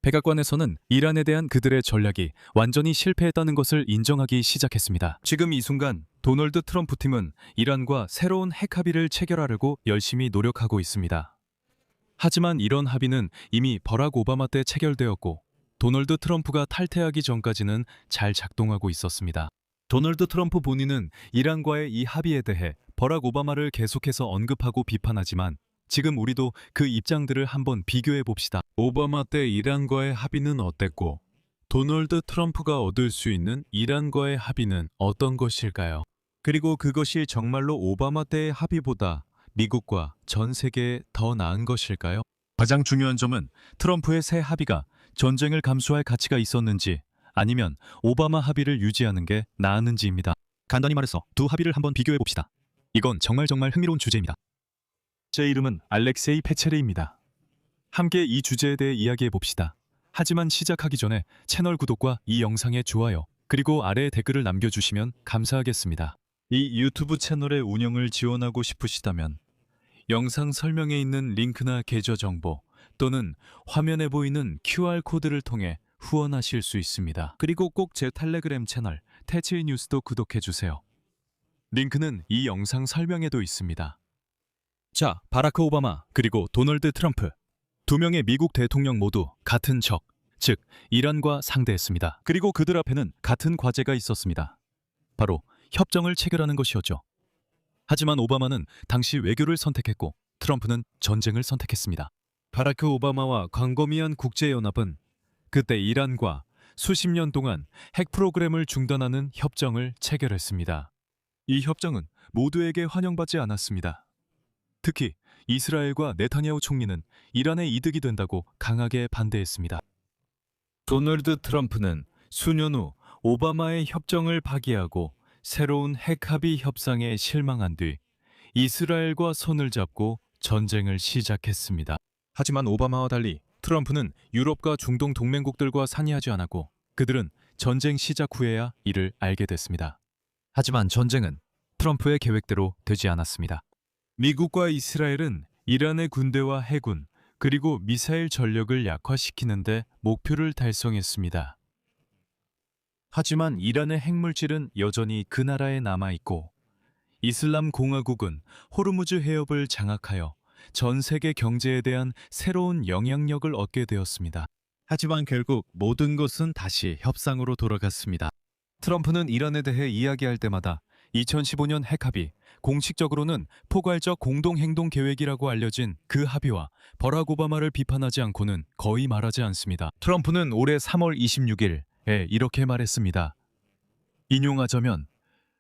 백악관에서는 이란에 대한 그들의 전략이 완전히 실패했다는 것을 인정하기 시작했습니다. 지금 이 순간 도널드 트럼프 팀은 이란과 새로운 핵 합의를 체결하려고 열심히 노력하고 있습니다. 하지만 이런 합의는 이미 버락 오바마 때 체결되었고 도널드 트럼프가 탈퇴하기 전까지는 잘 작동하고 있었습니다. 도널드 트럼프 본인은 이란과의 이 합의에 대해 버락 오바마를 계속해서 언급하고 비판하지만 지금 우리도 그 입장들을 한번 비교해 봅시다. 오바마 때 이란과의 합의는 어땠고 도널드 트럼프가 얻을 수 있는 이란과의 합의는 어떤 것일까요? 그리고 그것이 정말로 오바마 때의 합의보다 미국과 전 세계에 더 나은 것일까요? 가장 중요한 점은 트럼프의 새 합의가 전쟁을 감수할 가치가 있었는지 아니면 오바마 합의를 유지하는 게 나았는지입니다. 간단히 말해서 두 합의를 한번 비교해 봅시다. 이건 정말 흥미로운 주제입니다. 제 이름은 알렉세이 페체르입니다. 함께 이 주제에 대해 이야기해 봅시다. 하지만 시작하기 전에 채널 구독과 이 영상의 좋아요 그리고 아래에 댓글을 남겨주시면 감사하겠습니다. 이 유튜브 채널의 운영을 지원하고 싶으시다면 영상 설명에 있는 링크나 계좌 정보 또는 화면에 보이는 QR코드를 통해 후원하실 수 있습니다. 그리고 꼭 제 텔레그램 채널 태치의 뉴스도 구독해주세요. 링크는 이 영상 설명에도 있습니다. 자, 바라크 오바마 그리고 도널드 트럼프 두 명의 미국 대통령 모두 같은 적, 즉 이란과 상대했습니다. 그리고 그들 앞에는 같은 과제가 있었습니다. 바로 협정을 체결하는 것이었죠. 하지만 오바마는 당시 외교를 선택했고 트럼프는 전쟁을 선택했습니다. 바라크 오바마와 광범위한 국제연합은 그때 이란과 수십 년 동안 핵 프로그램을 중단하는 협정을 체결했습니다. 이 협정은 모두에게 환영받지 않았습니다. 특히 이스라엘과 네타냐후 총리는 이란의 이득이 된다고 강하게 반대했습니다. 도널드 트럼프는 수년 후 오바마의 협정을 파기하고 새로운 핵합의 협상에 실망한 뒤 이스라엘과 손을 잡고 전쟁을 시작했습니다. 하지만 오바마와 달리 트럼프는 유럽과 중동 동맹국들과 상의하지 않았고 그들은 전쟁 시작 후에야 이를 알게 됐습니다. 하지만 전쟁은 트럼프의 계획대로 되지 않았습니다. 미국과 이스라엘은 이란의 군대와 해군 그리고 미사일 전력을 약화시키는 데 목표를 달성했습니다. 하지만 이란의 핵물질은 여전히 그 나라에 남아있고 이슬람 공화국은 호르무즈 해협을 장악하여 전 세계 경제에 대한 새로운 영향력을 얻게 되었습니다. 하지만 결국 모든 것은 다시 협상으로 돌아갔습니다. 트럼프는 이란에 대해 이야기할 때마다 2015년 핵합의, 공식적으로는 포괄적 공동행동 계획이라고 알려진 그 합의와 버락 오바마를 비판하지 않고는 거의 말하지 않습니다. 트럼프는 올해 3월 26일에 이렇게 말했습니다. 인용하자면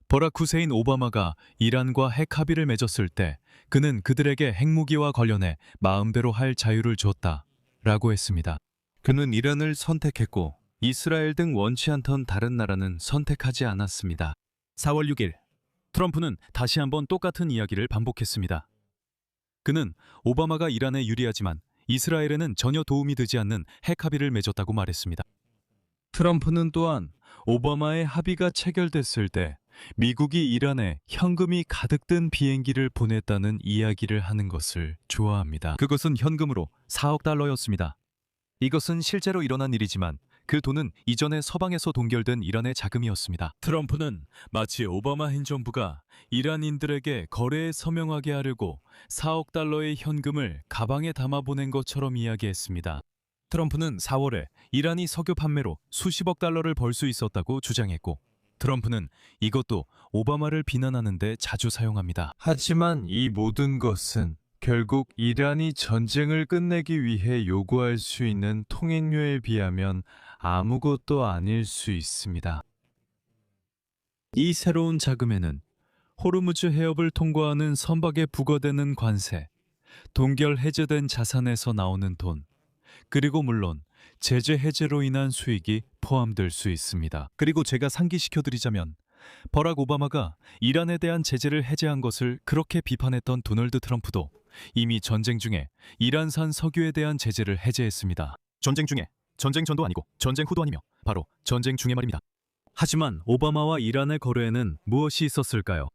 버락 후세인 오바마가 이란과 핵 합의를 맺었을 때 그는 그들에게 핵무기와 관련해 마음대로 할 자유를 줬다 라고 했습니다. 그는 이란을 선택했고 이스라엘 등 원치 않던 다른 나라는 선택하지 않았습니다. 4월 6일 트럼프는 다시 한번 똑같은 이야기를 반복했습니다. 그는 오바마가 이란에 유리하지만 이스라엘에는 전혀 도움이 되지 않는 핵 합의를 맺었다고 말했습니다. 트럼프는 또한 오바마의 합의가 체결됐을 때 미국이 이란에 현금이 가득 든 비행기를 보냈다는 이야기를 하는 것을 좋아합니다. 그것은 현금으로 4억 달러였습니다. 이것은 실제로 일어난 일이지만 그 돈은 이전에 서방에서 동결된 이란의 자금이었습니다. 트럼프는 마치 오바마 행정부가 이란인들에게 거래에 서명하게 하려고 4억 달러의 현금을 가방에 담아 보낸 것처럼 이야기했습니다. 트럼프는 4월에 이란이 석유 판매로 수십억 달러를 벌 수 있었다고 주장했고 트럼프는 이것도 오바마를 비난하는 데 자주 사용합니다. 하지만 이 모든 것은 결국 이란이 전쟁을 끝내기 위해 요구할 수 있는 통행료에 비하면 아무것도 아닐 수 있습니다. 이 새로운 자금에는 호르무즈 해협을 통과하는 선박에 부과되는 관세, 동결 해제된 자산에서 나오는 돈, 그리고 물론 제재 해제로 인한 수익이 포함될 수 있습니다. 그리고 제가 상기시켜드리자면 버락 오바마가 이란에 대한 제재를 해제한 것을 그렇게 비판했던 도널드 트럼프도 이미 전쟁 중에 이란산 석유에 대한 제재를 해제했습니다. 전쟁 중에, 전쟁 전도 아니고 전쟁 후도 아니며 바로 전쟁 중에 말입니다. 하지만 오바마와 이란의 거래에는 무엇이 있었을까요?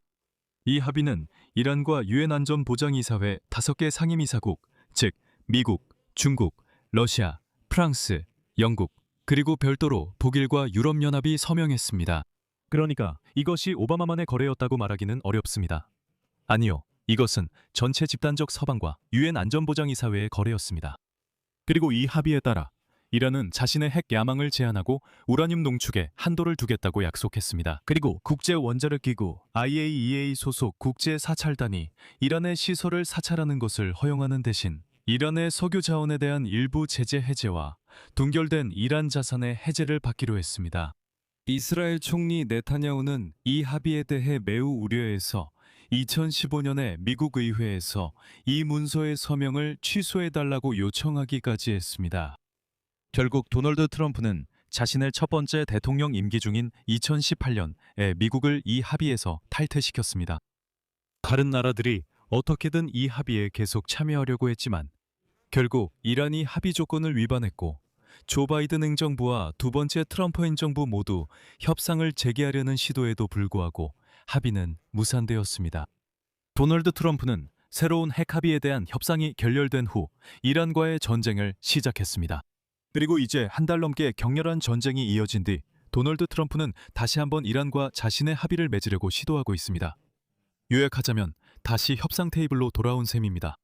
이 합의는 이란과 유엔 안전보장이사회 5개 상임이사국, 즉 미국, 중국, 러시아, 프랑스, 영국, 그리고 별도로 독일과 유럽연합이 서명했습니다. 그러니까 이것이 오바마만의 거래였다고 말하기는 어렵습니다. 아니요, 이것은 전체 집단적 서방과 유엔 안전보장이사회의 거래였습니다. 그리고 이 합의에 따라 이란은 자신의 핵 야망을 제한하고 우라늄 농축에 한도를 두겠다고 약속했습니다. 그리고 국제원자력기구 IAEA 소속 국제사찰단이 이란의 시설을 사찰하는 것을 허용하는 대신 이란의 석유 자원에 대한 일부 제재 해제와 동결된 이란 자산의 해제를 받기로 했습니다. 이스라엘 총리 네타냐후는 이 합의에 대해 매우 우려해서 2015년에 미국 의회에서 이 문서의 서명을 취소해달라고 요청하기까지 했습니다. 결국 도널드 트럼프는 자신의 첫 번째 대통령 임기 중인 2018년에 미국을 이 합의에서 탈퇴시켰습니다. 다른 나라들이 어떻게든 이 합의에 계속 참여하려고 했지만 결국 이란이 합의 조건을 위반했고 조 바이든 행정부와 두 번째 트럼프 행정부 모두 협상을 재개하려는 시도에도 불구하고 합의는 무산되었습니다. 도널드 트럼프는 새로운 핵 합의에 대한 협상이 결렬된 후 이란과의 전쟁을 시작했습니다. 그리고 이제 한 달 넘게 격렬한 전쟁이 이어진 뒤 도널드 트럼프는 다시 한번 이란과 자신의 합의를 맺으려고 시도하고 있습니다. 요약하자면 다시 협상 테이블로 돌아온 셈입니다.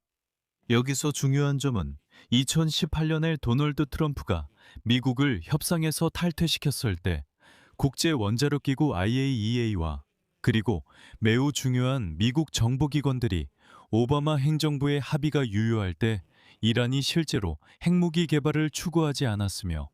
여기서 중요한 점은 2018년에 도널드 트럼프가 미국을 협상에서 탈퇴시켰을 때 국제원자력기구 IAEA와 그리고 매우 중요한 미국 정보기관들이 오바마 행정부의 합의가 유효할 때 이란이 실제로 핵무기 개발을 추구하지 않았으며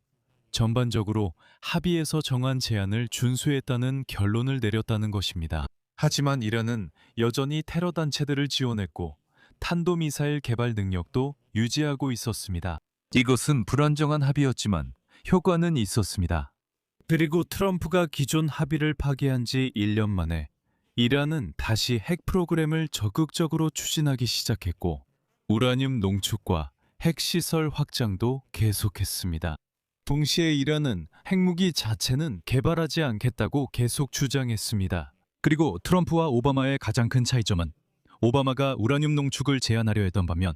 전반적으로 합의에서 정한 제한을 준수했다는 결론을 내렸다는 것입니다. 하지만 이란은 여전히 테러 단체들을 지원했고 탄도미사일 개발 능력도 유지하고 있었습니다. 이것은 불안정한 합의였지만 효과는 있었습니다. 그리고 트럼프가 기존 합의를 파기한 지 1년 만에 이란은 다시 핵 프로그램을 적극적으로 추진하기 시작했고 우라늄 농축과 핵시설 확장도 계속했습니다. 동시에 이란은 핵무기 자체는 개발하지 않겠다고 계속 주장했습니다. 그리고 트럼프와 오바마의 가장 큰 차이점은 오바마가 우라늄 농축을 제한하려 했던 반면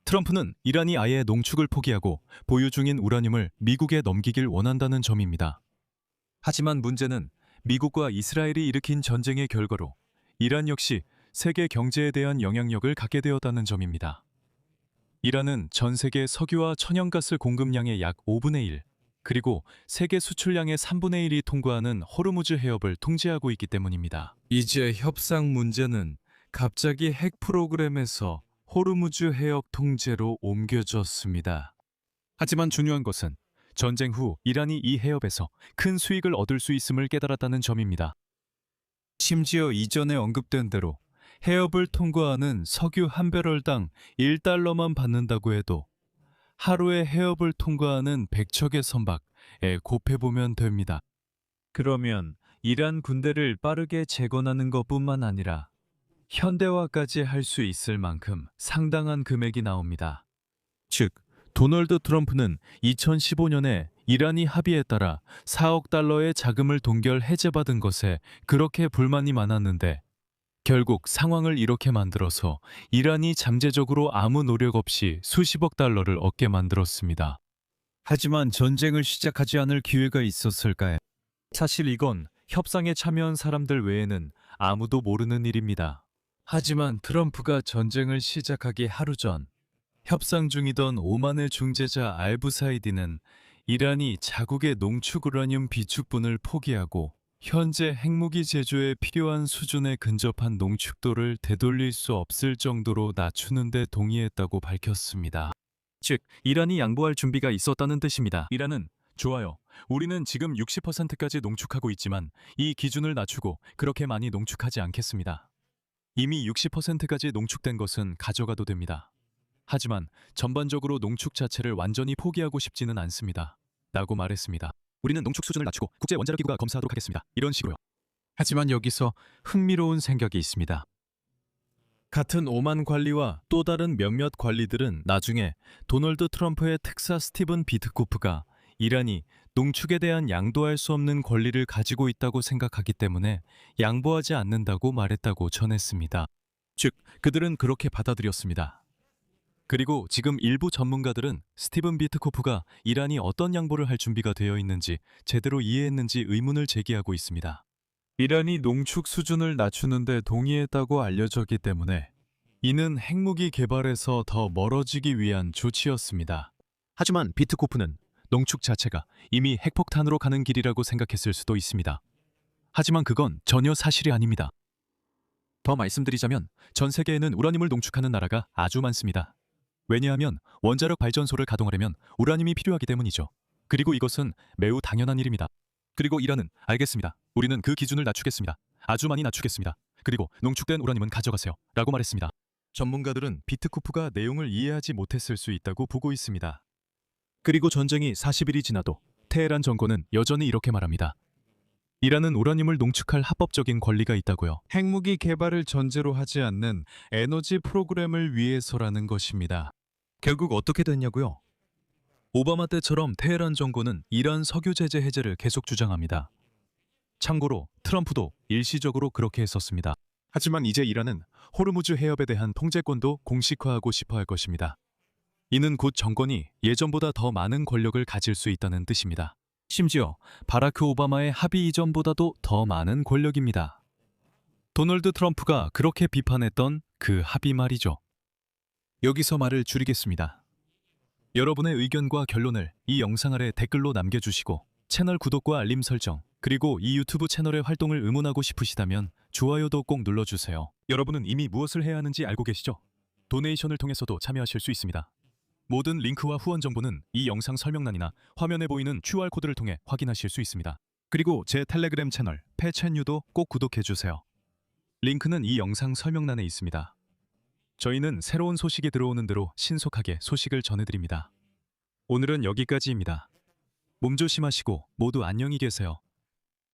트럼프는 이란이 아예 농축을 포기하고 보유 중인 우라늄을 미국에 넘기길 원한다는 점입니다. 하지만 문제는 미국과 이스라엘이 일으킨 전쟁의 결과로 이란 역시 세계 경제에 대한 영향력을 갖게 되었다는 점입니다. 이란은 전 세계 석유와 천연가스 공급량의 약 5분의 1, 그리고 세계 수출량의 3분의 1이 통과하는 호르무즈 해협을 통제하고 있기 때문입니다. 이제 협상 문제는 갑자기 핵 프로그램에서 호르무즈 해협 통제로 옮겨졌습니다. 하지만 중요한 것은 전쟁 후 이란이 이 해협에서 큰 수익을 얻을 수 있음을 깨달았다는 점입니다. 심지어 이전에 언급된 대로 해협을 통과하는 석유 한 배럴당 1달러만 받는다고 해도 하루에 해협을 통과하는 100척의 선박에 곱해보면 됩니다. 그러면 이란 군대를 빠르게 재건하는 것뿐만 아니라 현대화까지 할 수 있을 만큼 상당한 금액이 나옵니다. 즉, 도널드 트럼프는 2015년에 이란이 합의에 따라 4억 달러의 자금을 동결 해제받은 것에 그렇게 불만이 많았는데 결국 상황을 이렇게 만들어서 이란이 잠재적으로 아무 노력 없이 수십억 달러를 얻게 만들었습니다. 하지만 전쟁을 시작하지 않을 기회가 있었을까요? 사실 이건 협상에 참여한 사람들 외에는 아무도 모르는 일입니다. 하지만 트럼프가 전쟁을 시작하기 하루 전 협상 중이던 오만의 중재자 알부사이디는 이란이 자국의 농축 우라늄 비축분을 포기하고 현재 핵무기 제조에 필요한 수준에 근접한 농축도를 되돌릴 수 없을 정도로 낮추는 데 동의했다고 밝혔습니다. 즉, 이란이 양보할 준비가 있었다는 뜻입니다. 이란은 좋아요. 우리는 지금 60%까지 농축하고 있지만 이 기준을 낮추고 그렇게 많이 농축하지 않겠습니다. 이미 60%까지 농축된 것은 가져가도 됩니다. 하지만 전반적으로 농축 자체를 완전히 포기하고 싶지는 않습니다. 라고 말했습니다. 우리는 농축 수준을 낮추고 국제원자력기구가 검사하도록 하겠습니다. 이런 식으로요. 하지만 여기서 흥미로운 생각이 있습니다. 같은 오만 관리와 또 다른 몇몇 관리들은 나중에 도널드 트럼프의 특사 스티븐 비트코프가 이란이 농축에 대한 양도할 수 없는 권리를 가지고 있다고 생각하기 때문에 양보하지 않는다고 말했다고 전했습니다. 즉, 그들은 그렇게 받아들였습니다. 그리고 지금 일부 전문가들은 스티븐 비트코프가 이란이 어떤 양보를 할 준비가 되어 있는지 제대로 이해했는지 의문을 제기하고 있습니다. 이란이 농축 수준을 낮추는 데 동의했다고 알려졌기 때문에 이는 핵무기 개발에서 더 멀어지기 위한 조치였습니다. 하지만 비트코프는 농축 자체가 이미 핵폭탄으로 가는 길이라고 생각했을 수도 있습니다. 하지만 그건 전혀 사실이 아닙니다. 더 말씀드리자면 전 세계에는 우라늄을 농축하는 나라가 아주 많습니다. 왜냐하면 원자력 발전소를 가동하려면 우라늄이 필요하기 때문이죠. 그리고 이것은 매우 당연한 일입니다. 그리고 이란은 알겠습니다. 우리는 그 기준을 낮추겠습니다. 아주 많이 낮추겠습니다. 그리고 농축된 우라늄은 가져가세요. 라고 말했습니다. 전문가들은 비트코프가 내용을 이해하지 못했을 수 있다고 보고 있습니다. 그리고 전쟁이 40일이 지나도 테헤란 정권은 여전히 이렇게 말합니다. 이란은 우라늄을 농축할 합법적인 권리가 있다고요. 핵무기 개발을 전제로 하지 않는 에너지 프로그램을 위해서라는 것입니다. 결국 어떻게 됐냐고요? 오바마 때처럼 테헤란 정권은 이란 석유 제재 해제를 계속 주장합니다. 참고로 트럼프도 일시적으로 그렇게 했었습니다. 하지만 이제 이란은 호르무즈 해협에 대한 통제권도 공식화하고 싶어 할 것입니다. 이는 곧 정권이 예전보다 더 많은 권력을 가질 수 있다는 뜻입니다. 심지어 바라크 오바마의 합의 이전보다도 더 많은 권력입니다. 도널드 트럼프가 그렇게 비판했던 그 합의 말이죠. 여기서 말을 줄이겠습니다. 여러분의 의견과 결론을 이 영상 아래 댓글로 남겨주시고 채널 구독과 알림 설정, 그리고 이 유튜브 채널의 활동을 응원하고 싶으시다면 좋아요도 꼭 눌러주세요. 여러분은 이미 무엇을 해야 하는지 알고 계시죠? 도네이션을 통해서도 참여하실 수 있습니다. 모든 링크와 후원 정보는 이 영상 설명란이나 화면에 보이는 QR코드를 통해 확인하실 수 있습니다. 그리고 제 텔레그램 채널 패첸유도 꼭 구독해주세요. 링크는 이 영상 설명란에 있습니다. 저희는 새로운 소식이 들어오는 대로 신속하게 소식을 전해드립니다. 오늘은 여기까지입니다. 몸 조심하시고 모두 안녕히 계세요.